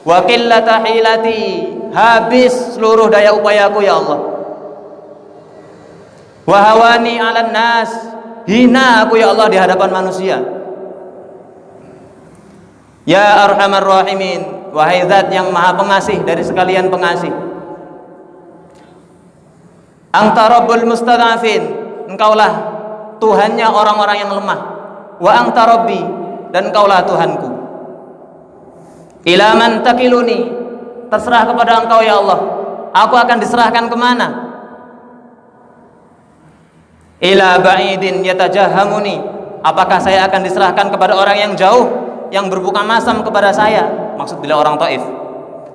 wa qillata hilati, habis seluruh daya upayaku ya Allah. Wa hawani 'alan nas, hina aku ya Allah di hadapan manusia. Ya arhamar rahimin, wahai zat yang maha pengasih dari sekalian pengasih. Anta rabbul mustad'afin, engkaulah Tuhannya orang-orang yang lemah. Wa anta rabbi, dan engkaulah Tuhanku. Ila man takiluni, terserah kepada engkau ya Allah, aku akan diserahkan kemana? Ila ba'idin yatajahamuni, apakah saya akan diserahkan kepada orang yang jauh, yang berbuka masam kepada saya, maksud bila orang Taif.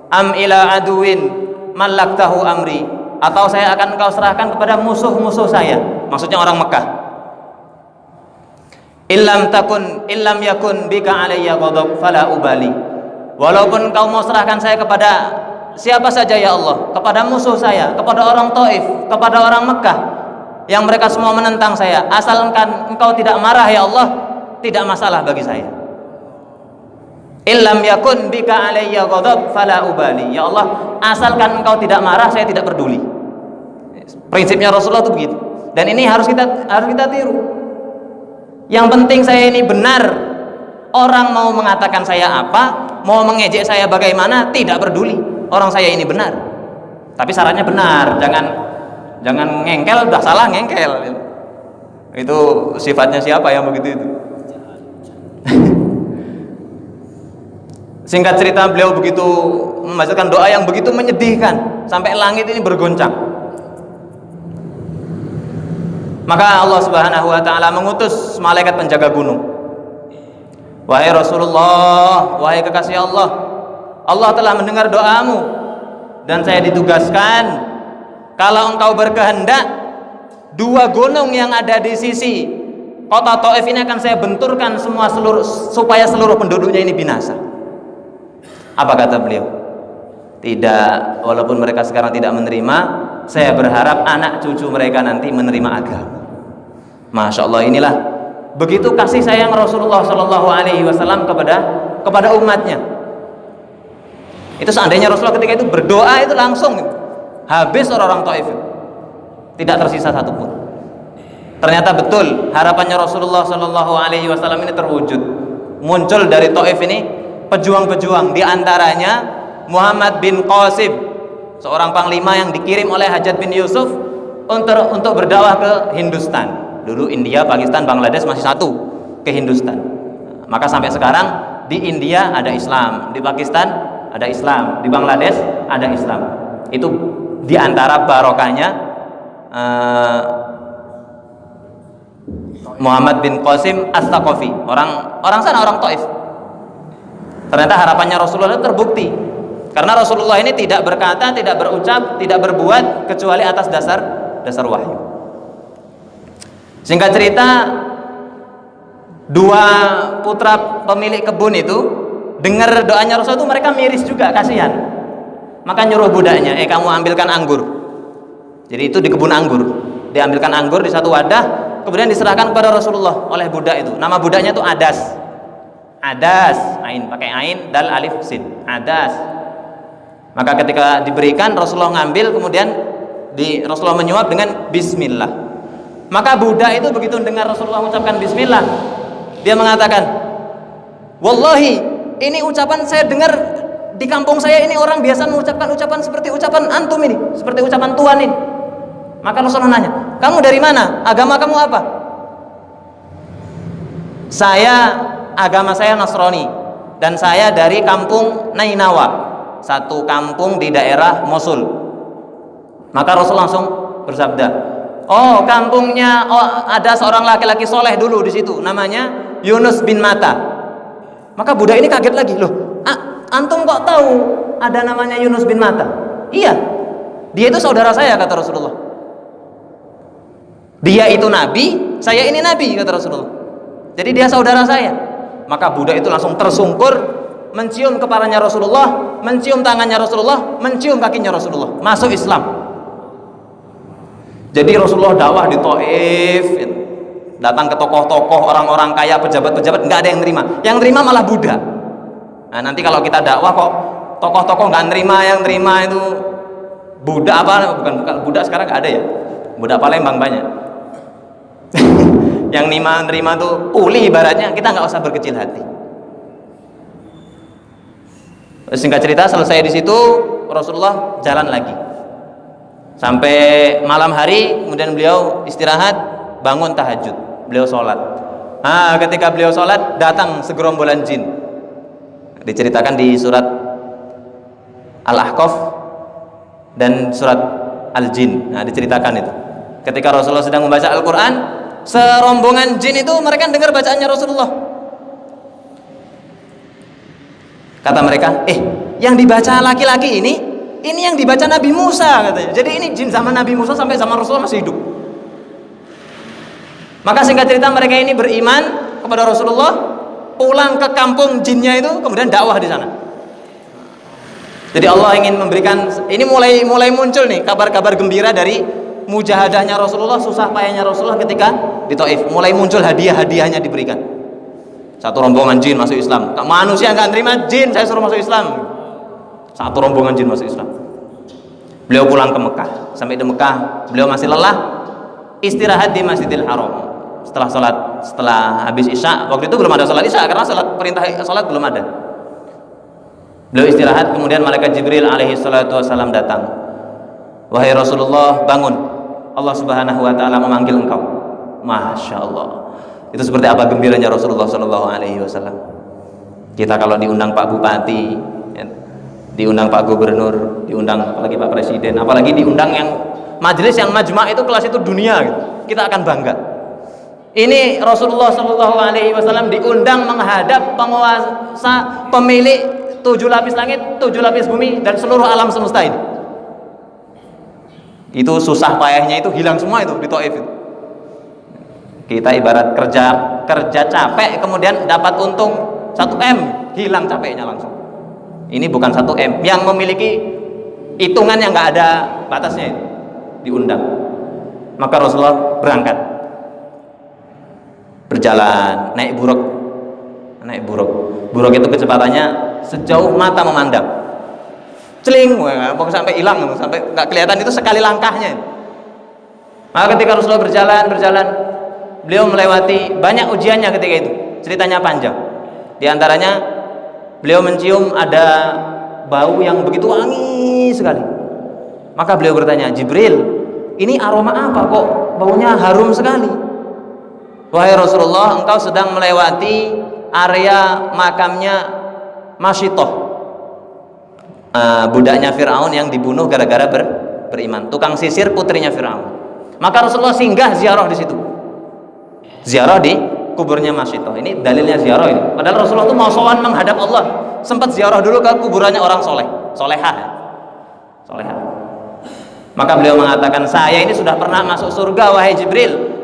Am ila aduwin malaktahu amri, atau saya akan engkau serahkan kepada musuh-musuh saya, maksudnya orang Mekah. Illam yakun bika alayya ghadab fala ubali, walaupun engkau mau serahkan saya kepada siapa saja ya Allah, kepada musuh saya, kepada orang Taif, kepada orang Mekah yang mereka semua menentang saya, asalkan engkau tidak marah ya Allah, tidak masalah bagi saya. Illam yakun bika alayya ghadab fala ubali, ya Allah, asalkan engkau tidak marah, saya tidak peduli. Prinsipnya Rasulullah itu begitu, dan ini harus kita tiru. Yang penting saya ini benar. Orang mau mengatakan saya apa, mau mengejek saya bagaimana, tidak peduli. Orang saya ini benar, tapi syaratnya benar. Jangan ngengkel, udah salah ngengkel. Itu sifatnya siapa yang begitu itu? Singkat cerita, beliau begitu membacakan doa yang begitu menyedihkan sampai langit ini bergoncang. Maka Allah Subhanahu wa taala mengutus malaikat penjaga gunung. Wahai Rasulullah, wahai kekasih Allah, Allah telah mendengar doamu dan saya ditugaskan, kalau engkau berkehendak, dua gunung yang ada di sisi kota Taif ini akan saya benturkan supaya seluruh penduduknya ini binasa. Apa kata beliau? Tidak, walaupun mereka sekarang tidak menerima, saya berharap anak cucu mereka nanti menerima agama. Masya Allah, inilah begitu kasih sayang Rasulullah Shallallahu Alaihi Wasallam kepada umatnya. Itu seandainya Rasulullah ketika itu berdoa itu langsung habis orang-orang Taif, tidak tersisa satupun. Ternyata betul harapannya Rasulullah Shallallahu Alaihi Wasallam ini terwujud. Muncul dari Taif ini pejuang-pejuang, diantaranya Muhammad bin Qasim, seorang panglima yang dikirim oleh Hajjaj bin Yusuf untuk berdakwah ke Hindustan. Dulu India, Pakistan, Bangladesh masih satu, ke Hindustan. Maka sampai sekarang di India ada Islam, di Pakistan ada Islam, di Bangladesh ada Islam. Itu diantara barokahnya Muhammad bin Qasim As-Saqafi, orang sana, orang Taif. Ternyata harapannya Rasulullah itu terbukti, karena Rasulullah ini tidak berkata, tidak berucap, tidak berbuat kecuali atas dasar wahyu. Singkat cerita, dua putra pemilik kebun itu dengar doanya Rasul itu, mereka miris juga, kasihan. Maka nyuruh budaknya, kamu ambilkan anggur. Jadi itu di kebun anggur, diambilkan anggur di satu wadah, kemudian diserahkan kepada Rasulullah oleh budak itu. Nama budaknya itu Adas. Adas, ain, pakai ain, dal, alif, sin, Adas. Maka ketika diberikan, Rasulullah ngambil, kemudian Rasulullah menyuap dengan Bismillah. Maka budak itu begitu dengar Rasulullah mengucapkan Bismillah, dia mengatakan, wallahi, ini ucapan saya dengar di kampung saya ini orang biasa mengucapkan ucapan seperti ucapan antum ini, seperti ucapan Tuhan ini. Maka Rasulullah nanya, kamu dari mana? Agama kamu apa? Agama saya Nasrani, dan saya dari kampung Nainawa, satu kampung di daerah Mosul. Maka Rasul langsung bersabda, kampungnya, ada seorang laki-laki soleh dulu di situ, namanya Yunus bin Matta. Maka budak ini kaget lagi, loh, antum kok tahu ada namanya Yunus bin Matta? Iya, dia itu saudara saya, kata Rasulullah. Dia itu nabi, saya ini nabi, kata Rasulullah. Jadi dia saudara saya. Maka budak itu langsung tersungkur, mencium kepalanya Rasulullah, mencium tangannya Rasulullah, mencium kakinya Rasulullah, masuk Islam. Jadi Rasulullah dakwah di Taif, datang ke tokoh-tokoh, orang-orang kaya, pejabat-pejabat, nggak ada yang nerima. Yang nerima malah budak. Nah, nanti kalau kita dakwah kok tokoh-tokoh nggak nerima, yang nerima itu budak apa, bukan budak sekarang nggak ada ya, budak Palembang banyak. Yang nerima tuh uli ibaratnya, kita nggak usah berkecil hati. Singkat cerita, selesai di situ Rasulullah jalan lagi sampai malam hari, kemudian beliau istirahat, bangun tahajud, beliau sholat. Nah, ketika beliau sholat, datang segerombolan jin. Diceritakan di surat Al-Ahqaf dan surat Al-Jin. Nah, diceritakan itu. Ketika Rasulullah sedang membaca Al-Quran, serombongan jin itu mereka dengar bacaannya Rasulullah. Kata mereka, yang dibaca laki-laki ini yang dibaca Nabi Musa katanya. Jadi ini jin zaman Nabi Musa sampai zaman Rasulullah masih hidup. Maka singkat cerita, mereka ini beriman kepada Rasulullah, pulang ke kampung jinnya itu, kemudian dakwah di sana. Jadi Allah ingin memberikan, ini mulai muncul nih kabar-kabar gembira dari mujahadahnya Rasulullah, susah payahnya Rasulullah ketika di Taif. Mulai muncul hadiah-hadiahnya diberikan. Satu rombongan jin masuk Islam. Manusia nggak terima, jin saya suruh masuk Islam. Satu rombongan jin masuk Islam. Beliau pulang ke Mekah. Sampai di Mekah, beliau masih lelah, istirahat di Masjidil Haram. Setelah habis Isya, waktu itu belum ada salat Isya karena perintah salat belum ada. Beliau istirahat, kemudian malaikat Jibril alaihi salatu wasallam datang. Wahai Rasulullah, bangun. Allah Subhanahu wa taala memanggil engkau. Masya Allah. Itu seperti apa gembiranya Rasulullah sallallahu alaihi wasallam. Kita kalau diundang Pak Bupati, diundang Pak Gubernur, diundang apalagi Pak Presiden, apalagi diundang yang majelis yang majma' itu kelas itu dunia gitu. Kita akan bangga. Ini Rasulullah sallallahu alaihi wasallam diundang menghadap penguasa, pemilik 7 lapis langit, 7 lapis bumi dan seluruh alam semesta ini. Itu susah payahnya itu hilang semua itu di Taif itu. Kita ibarat kerja capek kemudian dapat untung 1 M, hilang capeknya langsung. Ini bukan 1 M, yang memiliki hitungan yang nggak ada batasnya itu diundang. Maka Rasulullah berangkat, berjalan, naik buruk itu kecepatannya sejauh mata memandang, celing, pokoknya sampai hilang, sampai nggak kelihatan itu sekali langkahnya. Maka ketika Rasulullah berjalan, beliau melewati banyak ujiannya ketika itu, ceritanya panjang. Di antaranya beliau mencium ada bau yang begitu wangi sekali. Maka beliau bertanya, Jibril, ini aroma apa kok baunya harum sekali? Wahai Rasulullah, engkau sedang melewati area makamnya Masyitoh, budaknya Fir'aun yang dibunuh gara-gara beriman, tukang sisir putrinya Fir'aun. Maka Rasulullah singgah ziarah di situ, ziarah di kuburnya Masyitoh. Ini dalilnya ziarah ini. Padahal Rasulullah itu mau sowan menghadap Allah, sempat ziarah dulu ke kuburannya orang solehah. Maka beliau mengatakan, saya ini sudah pernah masuk surga wahai Jibril,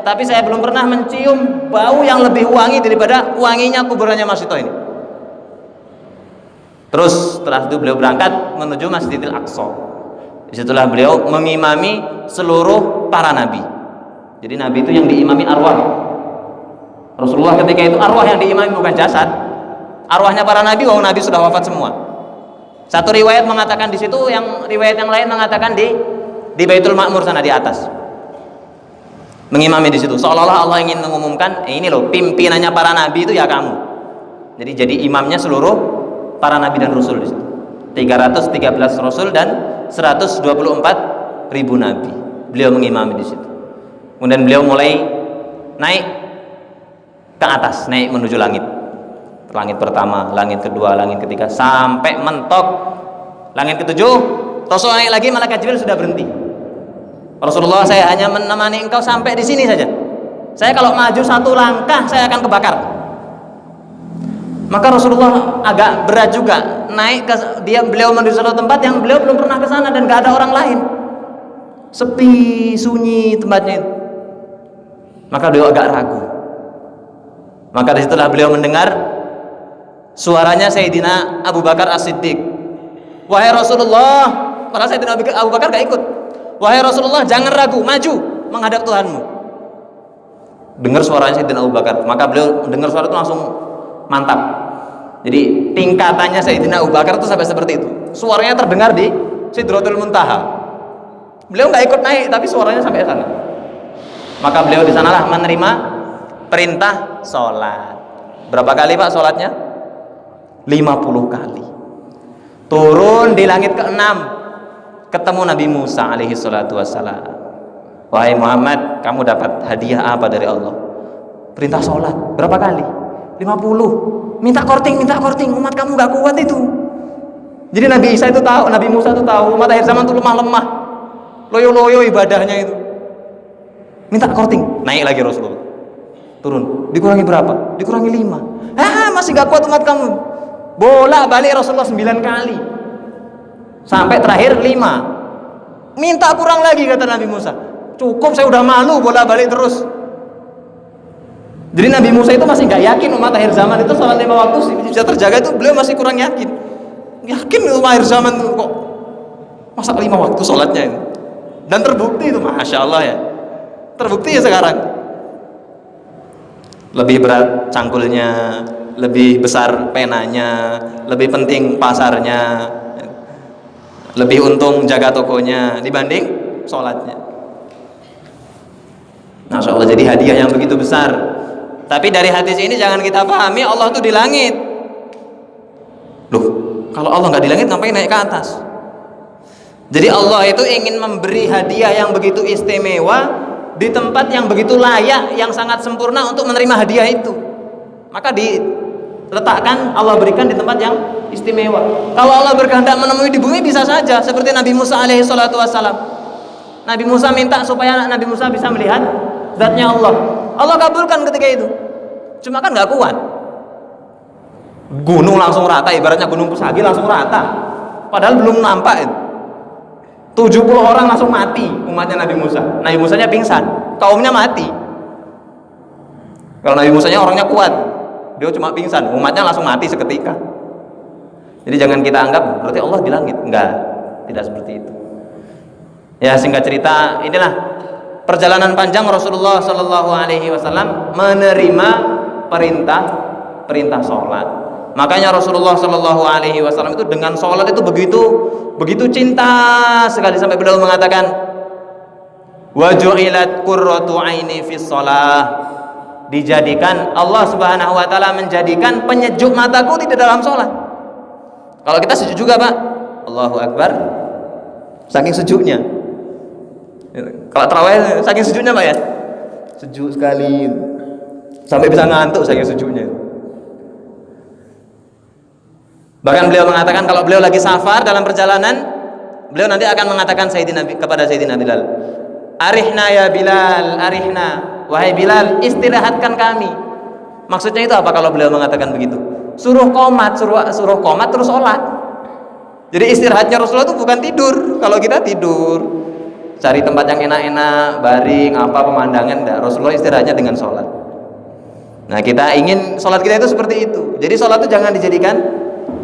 tapi saya belum pernah mencium bau yang lebih wangi daripada wanginya kuburannya Masyitoh ini. Terus setelah itu beliau berangkat menuju Masjidil Aqsa. Disitulah beliau mengimami seluruh para nabi. Jadi nabi itu yang diimami arwah. Rasulullah ketika itu arwah yang diimami, bukan jasad. Arwahnya para nabi, nabi sudah wafat semua. Satu riwayat mengatakan di situ, yang riwayat yang lain mengatakan di Baitul Ma'mur sana di atas. Mengimami di situ. Seolah-olah Allah ingin mengumumkan, ini loh pimpinannya para nabi itu ya kamu. Jadi imamnya seluruh para nabi dan rasul di situ. 313 rasul dan 124.000 nabi. Beliau mengimami di situ. Kemudian beliau mulai naik ke atas, naik menuju langit. Langit pertama, langit kedua, langit ketiga, sampai mentok langit ketujuh. Rasul naik lagi, malaikat Jibril sudah berhenti. Rasulullah, saya hanya menemani engkau sampai di sini saja. Saya kalau maju 1 langkah saya akan kebakar. Maka Rasulullah agak berat juga naik ke beliau menuju suatu tempat yang beliau belum pernah ke sana dan gak ada orang lain. Sepi, sunyi tempatnya itu. Maka beliau agak ragu. Maka disitulah beliau mendengar suaranya Sayyidina Abu Bakar As-Siddiq. Wahai Rasulullah, maka Sayyidina Abu Bakar gak ikut. Wahai Rasulullah, jangan ragu, maju menghadap Tuhanmu. Dengar suaranya Sayyidina Abu Bakar, maka beliau dengar suara itu langsung mantap. Jadi tingkatannya Sayyidina Abu Bakar itu sampai seperti itu. Suaranya terdengar di Sidratul Muntaha. Beliau nggak ikut naik, tapi suaranya sampai sana. Maka beliau di sanalah menerima perintah sholat. Berapa kali Pak sholatnya? 50 kali. Turun di langit ke-6, ketemu Nabi Musa alaihi salatu wassalam. Wahai Muhammad, kamu dapat hadiah apa dari Allah? Perintah sholat. Berapa kali? 50. Minta korting, umat kamu gak kuat itu. Jadi Nabi Isa itu tahu, Nabi Musa itu tahu umat akhir zaman itu lemah-lemah, loyo-loyo ibadahnya itu. Minta korting, naik lagi Rasulullah. Turun, dikurangi berapa? Dikurangi 5. Masih gak kuat umat kamu. Bolak balik Rasulullah 9 kali. Sampai terakhir 5. Minta kurang lagi kata Nabi Musa. Cukup, saya udah malu bolak balik terus. Jadi Nabi Musa itu masih gak yakin umat akhir zaman itu sholat 5 waktu bisa terjaga, itu beliau masih kurang yakin. Yakin umat akhir zaman itu kok masa 5 waktu sholatnya itu. Dan terbukti itu, Masya Allah ya. Terbukti ya sekarang. Lebih berat cangkulnya, lebih besar penanya, lebih penting pasarnya, lebih untung jaga tokonya dibanding sholatnya. Masya Allah, jadi hadiah yang begitu besar. Tapi dari hadis ini jangan kita pahami Allah tuh di langit. Loh, kalau Allah nggak di langit ngapain naik ke atas? Jadi Allah itu ingin memberi hadiah yang begitu istimewa di tempat yang begitu layak, yang sangat sempurna untuk menerima hadiah itu. Maka diletakkan, Allah berikan di tempat yang istimewa. Kalau Allah berkehendak menemui di bumi bisa saja, seperti Nabi Musa alaihi salatu wassalam. Nabi Musa minta supaya Nabi Musa bisa melihat zatnya Allah. Allah kabulkan ketika itu. Cuma kan nggak kuat. Gunung langsung rata, ibaratnya gunung Pusagi langsung rata. Padahal belum nampak itu. 70 orang langsung mati umatnya Nabi Musa. Nabi Musanya pingsan, kaumnya mati. Kalau Nabi Musanya orangnya kuat, dia cuma pingsan, umatnya langsung mati seketika. Jadi jangan kita anggap berarti Allah di langit. Enggak, tidak seperti itu. Ya, singkat cerita, inilah perjalanan panjang Rasulullah Shallallahu Alaihi Wasallam menerima perintah sholat. Makanya Rasulullah Shallallahu Alaihi Wasallam itu dengan sholat itu begitu cinta sekali, sampai beliau mengatakan, wa ju'ilat qurratu aini fis shalah. Dijadikan Allah Subhanahu Wa Taala menjadikan penyejuk mataku tidak dalam sholat. Kalau kita sejuk juga Pak, Allahu Akbar, saking sejuknya. Kalau tarawih saking sejuknya Pak ya, sejuk sekali sampai bisa ngantuk saking sejuknya. Bahkan beliau mengatakan kalau beliau lagi safar dalam perjalanan, beliau nanti akan mengatakan kepada Sayyidina Bilal, arihna ya Bilal, arihna, wahai Bilal, istirahatkan kami. Maksudnya itu apa kalau beliau mengatakan begitu? Suruh komat terus sholat. Jadi istirahatnya Rasulullah itu bukan tidur. Kalau kita tidur, cari tempat yang enak-enak, baring, apa pemandangan, enggak. Rasulullah istirahatnya dengan sholat. Nah, kita ingin sholat kita itu seperti itu. Jadi sholat itu jangan dijadikan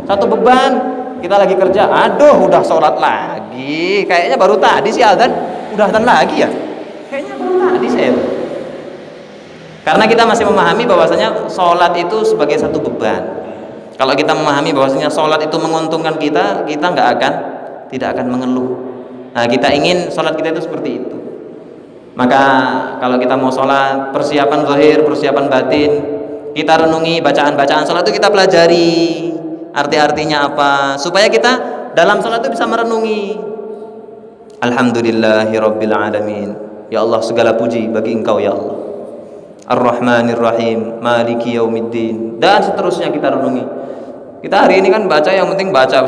satu beban. Kita lagi kerja, aduh udah sholat lagi. Kayaknya baru tadi sih azan, udah azan lagi ya. Kayaknya baru tadi saya. Karena kita masih memahami bahwasanya sholat itu sebagai satu beban. Kalau kita memahami bahwasanya sholat itu menguntungkan kita tidak akan mengeluh. Nah, kita ingin sholat kita itu seperti itu. Maka kalau kita mau sholat, persiapan zahir, persiapan batin, kita renungi bacaan-bacaan sholat itu, kita pelajari arti-artinya apa, supaya kita dalam sholat itu bisa merenungi. Alhamdulillahirabbil alamin. Ya Allah, segala puji bagi Engkau ya Allah. Ar-Rahmanir Rahim, Maliki Yaumiddin, dan seterusnya kita renungi. Kita hari ini kan baca yang penting baca,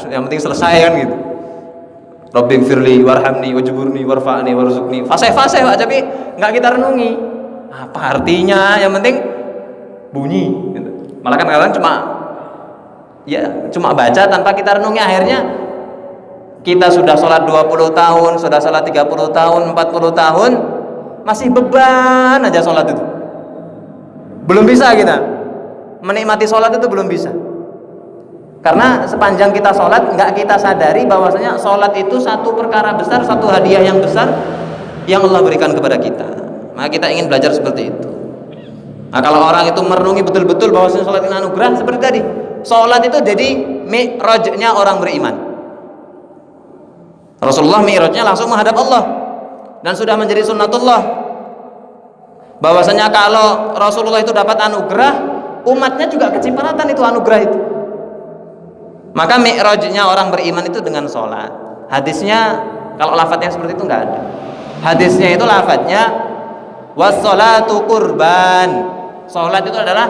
yang penting selesai kan gitu. Rabbighfirli warhamni wajburni warfa'ni warzuqni. Fase-fase Pak, tapi enggak kita renungi. Apa artinya? Yang penting bunyi gitu. Malah kan kadang cuma baca tanpa kita renungi, akhirnya kita sudah sholat 20 tahun, sudah sholat 30 tahun, 40 tahun, masih beban aja sholat itu. Belum bisa kita menikmati sholat itu, belum bisa. Karena sepanjang kita sholat, nggak kita sadari bahwasanya sholat itu satu perkara besar, satu hadiah yang besar yang Allah berikan kepada kita. Maka kita ingin belajar seperti itu. Nah, kalau orang itu merenungi betul-betul bahwa sholat ini anugerah, seperti tadi, sholat itu jadi mi'rajnya orang beriman. Rasulullah mi'rajnya langsung menghadap Allah, dan sudah menjadi sunnatullah bahwasanya kalau Rasulullah itu dapat anugerah, umatnya juga kecipratan itu anugerah itu. Maka mi'rajnya orang beriman itu dengan sholat. Hadisnya kalau lafadznya seperti itu nggak ada. Hadisnya itu lafadznya wassolatu qurban. Sholat itu adalah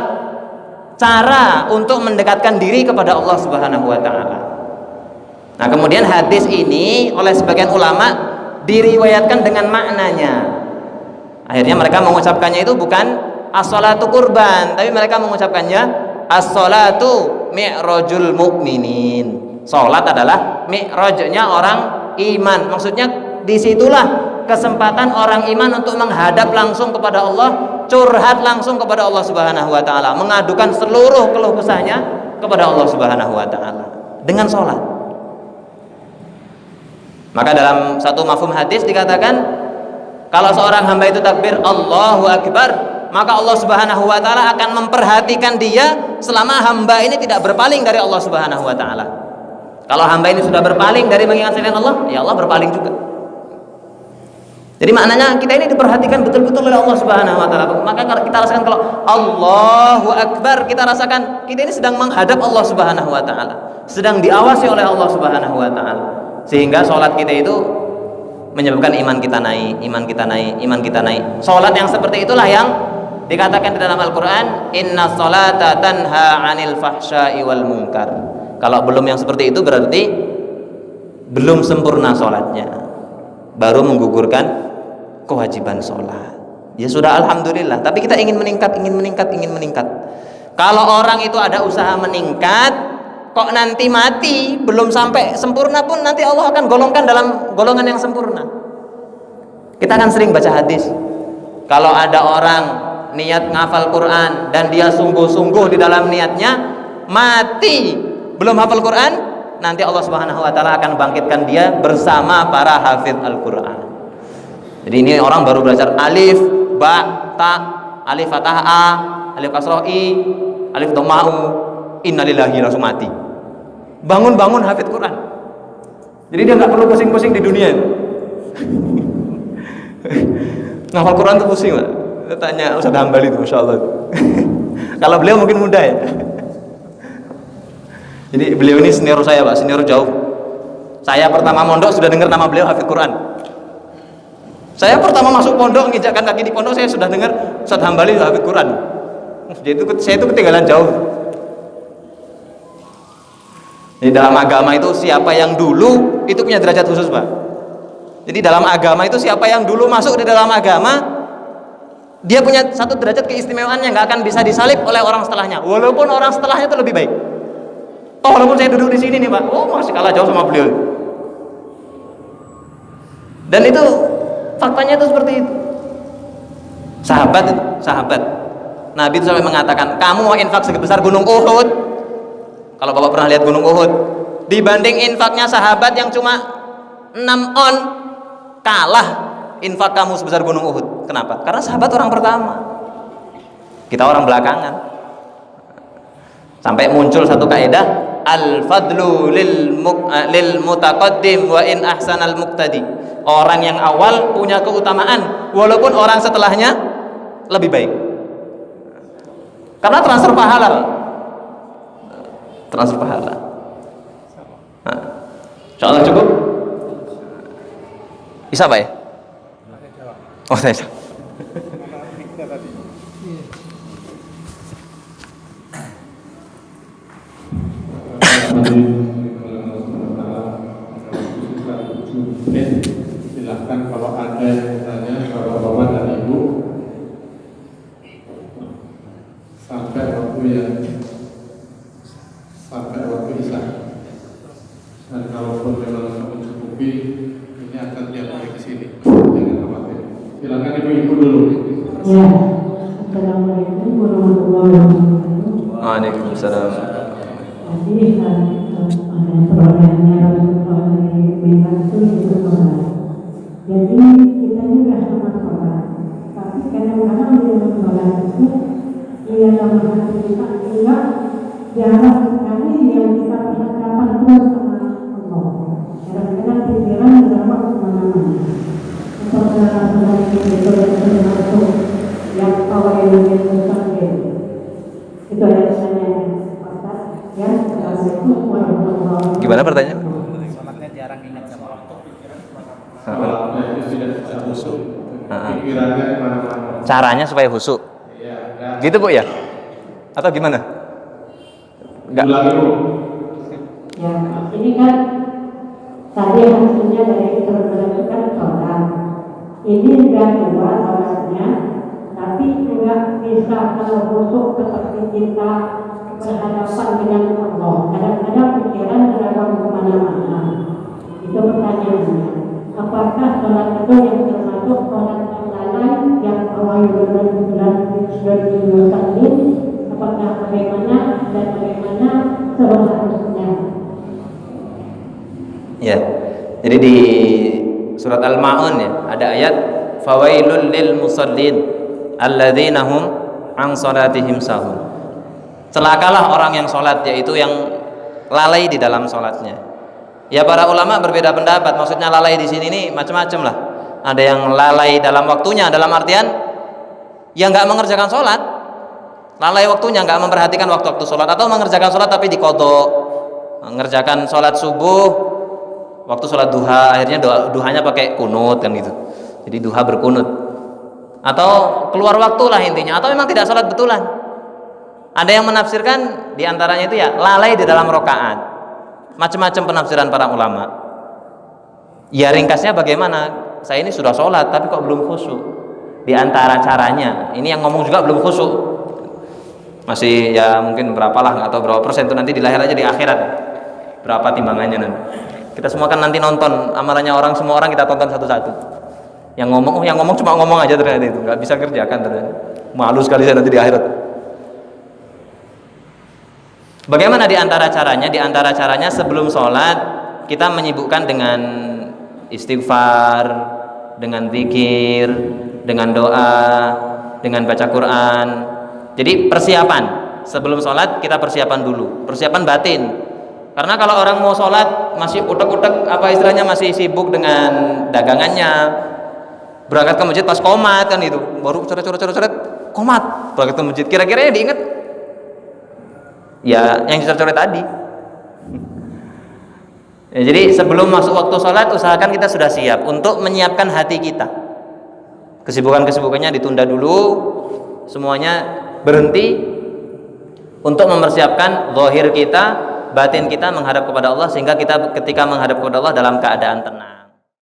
cara untuk mendekatkan diri kepada Allah Subhanahu wa taala. Nah, kemudian hadis ini oleh sebagian ulama diriwayatkan dengan maknanya. Akhirnya mereka mengucapkannya itu bukan as-sholatu qurban, tapi mereka mengucapkannya as-sholatu mi'rajul mu'minin. Sholat adalah mi'rajnya orang iman. Maksudnya disitulah kesempatan orang iman untuk menghadap langsung kepada Allah, curhat langsung kepada Allah Subhanahu wa taala, mengadukan seluruh keluh kesahnya kepada Allah Subhanahu wa taala dengan sholat. Maka dalam satu mafhum hadis dikatakan, kalau seorang hamba itu takbir Allahu Akbar, maka Allah Subhanahu wa taala akan memperhatikan dia selama hamba ini tidak berpaling dari Allah Subhanahu wa taala. Kalau hamba ini sudah berpaling dari mengingat selain Allah, ya Allah berpaling juga. Jadi maknanya kita ini diperhatikan betul-betul oleh Allah Subhanahu wa taala. Maka kita rasakan kalau Allahu Akbar, kita rasakan kita ini sedang menghadap Allah Subhanahu wa taala, sedang diawasi oleh Allah Subhanahu wa taala. Sehingga sholat kita itu menyebabkan iman kita naik, iman kita naik, iman kita naik. Sholat yang seperti itulah yang dikatakan di dalam Al-Quran, inna sholata tanha anil fahsya'i wal munkar. Kalau belum yang seperti itu berarti belum sempurna sholatnya, baru menggugurkan kewajiban sholat. Ya sudah, alhamdulillah, tapi kita ingin meningkat, ingin meningkat, ingin meningkat. Kalau orang itu ada usaha meningkat, kok nanti mati belum sampai sempurna pun, nanti Allah akan golongkan dalam golongan yang sempurna. Kita kan sering baca hadis, kalau ada orang niat ngafal Quran dan dia sungguh-sungguh di dalam niatnya, mati belum hafal Quran, nanti Allah Subhanahu wa taala akan bangkitkan dia bersama para hafidz Al-Quran. Jadi ini orang baru belajar alif, ba, ta, alif fathah a, alif kasroh i, alif dhammah u, innalillahi, langsung mati. Bangun-bangun hafidz Quran. Jadi dia nggak perlu pusing-pusing di dunia. Ngafal Quran tuh pusing lah. Tanya Ustaz Hambali itu, masya Allah. Kalau beliau mungkin mudah ya. Jadi beliau ini senior saya Pak, senior jauh. Saya pertama mondok sudah dengar nama beliau hafidz Quran. Saya pertama masuk pondok, nginjakkan kaki di pondok, saya sudah dengar Ustaz Hambali hafidz Quran. Jadi saya itu ketinggalan jauh. Di dalam agama itu siapa yang dulu itu punya derajat khusus Pak. Jadi dalam agama itu siapa yang dulu masuk di dalam agama, dia punya satu derajat keistimewaan yang nggak akan bisa disalip oleh orang setelahnya, walaupun orang setelahnya itu lebih baik. Oh, walaupun saya duduk di sini nih Pak, oh masih kalah jauh sama beliau. Dan itu faktanya itu seperti itu. Sahabat Nabi itu sampai mengatakan, kamu mau infak sebesar gunung Uhud. Kalau Bapak pernah lihat gunung Uhud, dibanding infaknya sahabat yang cuma 6 on, kalah infak kamu sebesar gunung Uhud. Kenapa? Karena sahabat orang pertama, kita orang belakangan. Sampai muncul satu kaidah, al-fadlu lil mutaqaddim wa in ahsanal muqtadi. Orang yang awal punya keutamaan walaupun orang setelahnya lebih baik. Karena transfer pahala. Transfer pahala. Nah, insyaallah cukup. Bisa Pak ya? Oh saya. Silahkan kalau ada yang tanya, kalau Bapak dan Ibu sampai waktu isya. Dan kalaupun memang mencukupi, ini akan tiap hari ke sini. Jangan khawatir. Silakan ibu-ibu dulu. Ya, assalamualaikum warahmatullahi wabarakatuh. Waalaikumsalam. Jadi ada programnya oleh Membantu itu sholat. Jadi kita ini nggak sama sholat, tapi kadang-kadang di dalam sholat itu hati kita sehingga jarang sekali yang kita perhatikan terus sama Allah. Kadang-kadang pikiran berawak kemana-mana. Saudara-saudara itu yang termasuk yang awal yang musafir. Itu ada saya ya. Assalamualaikum warahmatullahi wabarakatuh. Gimana pertanyaan? Sholatnya jarang ingat sama waktu. Sholatnya itu tidak bisa khusyuk. Pikirannya kemana-mana. Caranya supaya khusyuk. Iya. Gitu Bu ya? Atau gimana? Enggak. Ulangi Bu. Ya, ini kan tadi hasilnya dari terbentukkan sholat. Ini sudah dua sholatnya, tapi juga bisa kalau khusyuk seperti kita berhadapan dengan Allah. Kadang-kadang pikiran terbang kemana-mana. Itu pertanyaannya. Apakah sholat itu yang termasuk sholat yang lalai yang awal dan apakah bagaimana dan bagaimana seharusnya? Ya. Jadi di surat Al-Ma'un ya, ada ayat fawailul lil musallin alladzina hum an salatihim sahun. Celakalah orang yang salat, yaitu yang lalai di dalam salatnya. Ya, para ulama berbeda pendapat. Maksudnya lalai di sini ini macam-macam lah. Ada yang lalai dalam waktunya, dalam artian yang nggak mengerjakan sholat, lalai waktunya, nggak memperhatikan waktu-waktu sholat, atau mengerjakan sholat tapi dikodok, mengerjakan sholat subuh, waktu sholat duha, akhirnya duhanya pakai kunut kan gitu. Jadi duha berkunut, atau keluar waktu lah intinya, atau memang tidak sholat betulan. Ada yang menafsirkan diantaranya itu ya lalai di dalam rokaat. Macam-macam penafsiran para ulama. Ya ringkasnya bagaimana? Saya ini sudah sholat tapi kok belum khusyuk. Di antara caranya, ini yang ngomong juga belum khusyuk. Masih ya mungkin berapalah atau berapa persen itu nanti di lahir aja di akhirat. Berapa timbangannya nanti. Kita semua kan nanti nonton amalannya orang, semua orang kita tonton satu-satu. Yang ngomong cuma ngomong aja ternyata itu, nggak bisa kerjakan ternyata. Malu sekali saya nanti di akhirat. Bagaimana di antara caranya? Di antara caranya sebelum sholat kita menyibukkan dengan istighfar, dengan zikir, dengan doa, dengan baca Quran. Jadi persiapan sebelum sholat kita persiapan dulu, persiapan batin. Karena kalau orang mau sholat masih utek-utek, apa istilahnya, masih sibuk dengan dagangannya, berangkat ke masjid pas qomat kan itu, baru coret-coret qomat berangkat ke masjid. Kira-kira diingat ya yang coret-coret tadi. Ya, jadi sebelum masuk waktu sholat usahakan kita sudah siap untuk menyiapkan hati kita. Kesibukannya ditunda dulu, semuanya berhenti untuk mempersiapkan zahir kita, batin kita menghadap kepada Allah, sehingga kita ketika menghadap kepada Allah dalam keadaan tenang.